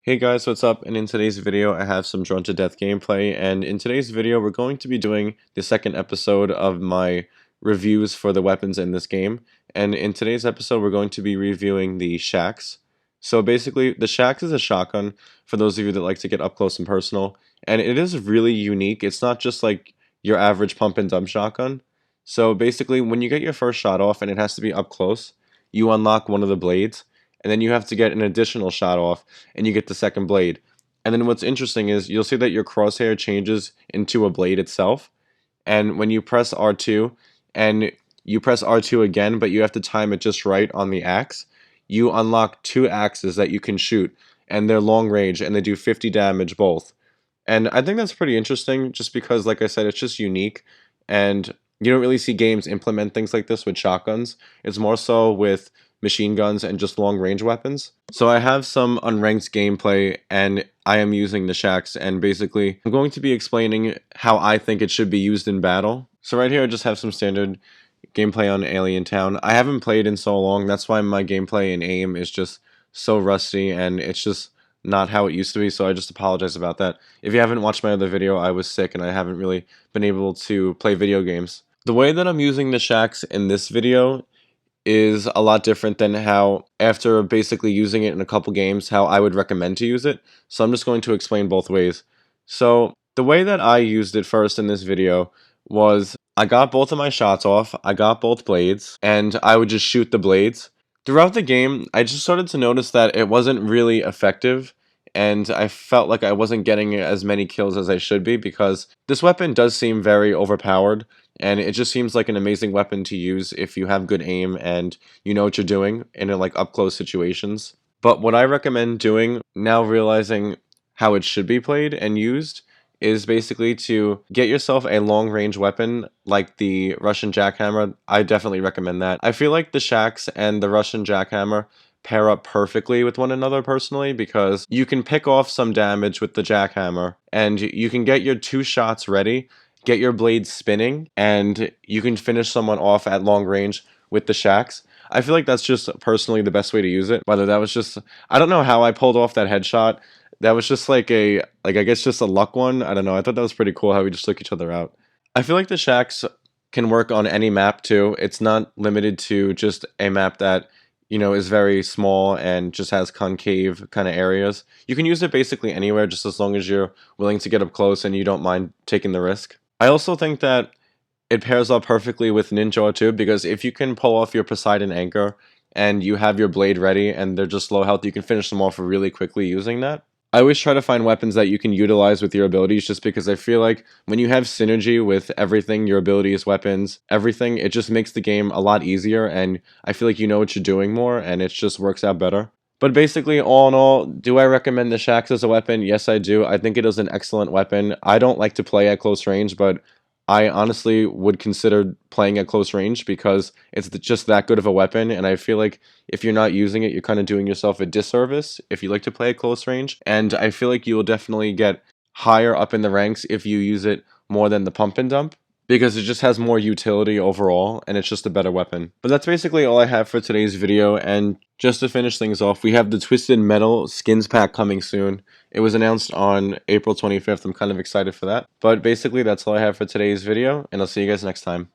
Hey guys, what's up? And in today's video, I have some Drawn to Death gameplay. And in today's video, we're going to be doing the second episode of my reviews for the weapons in this game. And in today's episode, we're going to be reviewing the Shaxe. So basically, the Shaxe is a shotgun for those of you that like to get up close and personal. And it is really unique. It's not just like your average pump and dump shotgun. So basically, when you get your first shot off and it has to be up close, you unlock one of the blades. And then you have to get an additional shot off and you get the second blade. And then what's interesting is you'll see that your crosshair changes into a blade itself. And when you press R2 and you press R2 again, but you have to time it just right on the axe, you unlock two axes that you can shoot. And they're long range and they do 50 damage both. And I think that's pretty interesting just because, like I said, it's just unique. And you don't really see games implement things like this with shotguns. It's more so with machine guns and just long range weapons. So I have some unranked gameplay and I am using the Shaxe, and basically I'm going to be explaining how I think it should be used in battle. So right here I just have some standard gameplay on Alien Town. I haven't played in so long, that's why my gameplay and aim is just so rusty and it's just not how it used to be, so I just apologize about that. If you haven't watched my other video, I was sick and I haven't really been able to play video games. The way that I'm using the Shaxe in this video is a lot different than how, after basically using it in a couple games, how I would recommend to use it. So I'm just going to explain both ways. So the way that I used it first in this video was I got both of my shots off, I got both blades, and I would just shoot the blades. Throughout the game, I just started to notice that it wasn't really effective, and I felt like I wasn't getting as many kills as I should be because this weapon does seem very overpowered. And it just seems like an amazing weapon to use if you have good aim and you know what you're doing in like up close situations. But what I recommend doing, now realizing how it should be played and used, is basically to get yourself a long range weapon like the Russian jackhammer. I definitely recommend that. I feel like the Shaxe and the Russian jackhammer pair up perfectly with one another personally, because you can pick off some damage with the jackhammer and you can get your two shots ready, get your blade spinning, and you can finish someone off at long range with the Shaxe. I feel like that's just personally the best way to use it. Whether that was just, I don't know how I pulled off that headshot. That was just like I guess just a luck one. I don't know. I thought that was pretty cool how we just took each other out. I feel like the Shaxe can work on any map too. It's not limited to just a map that, you know, is very small and just has concave kind of areas. You can use it basically anywhere just as long as you're willing to get up close and you don't mind taking the risk. I also think that it pairs up perfectly with Ninja too, because if you can pull off your Poseidon Anchor and you have your blade ready and they're just low health, you can finish them off really quickly using that. I always try to find weapons that you can utilize with your abilities, just because I feel like when you have synergy with everything, your abilities, weapons, everything, it just makes the game a lot easier, and I feel like you know what you're doing more and it just works out better. But basically, all in all, do I recommend the Shaxe as a weapon? Yes, I do. I think it is an excellent weapon. I don't like to play at close range, but I honestly would consider playing at close range because it's just that good of a weapon. And I feel like if you're not using it, you're kind of doing yourself a disservice if you like to play at close range. And I feel like you will definitely get higher up in the ranks if you use it more than the pump and dump, because it just has more utility overall and it's just a better weapon. But that's basically all I have for today's video, and just to finish things off, we have the Twisted Metal skins pack coming soon. It was announced on April 25th. I'm kind of excited for that. But basically that's all I have for today's video, and I'll see you guys next time.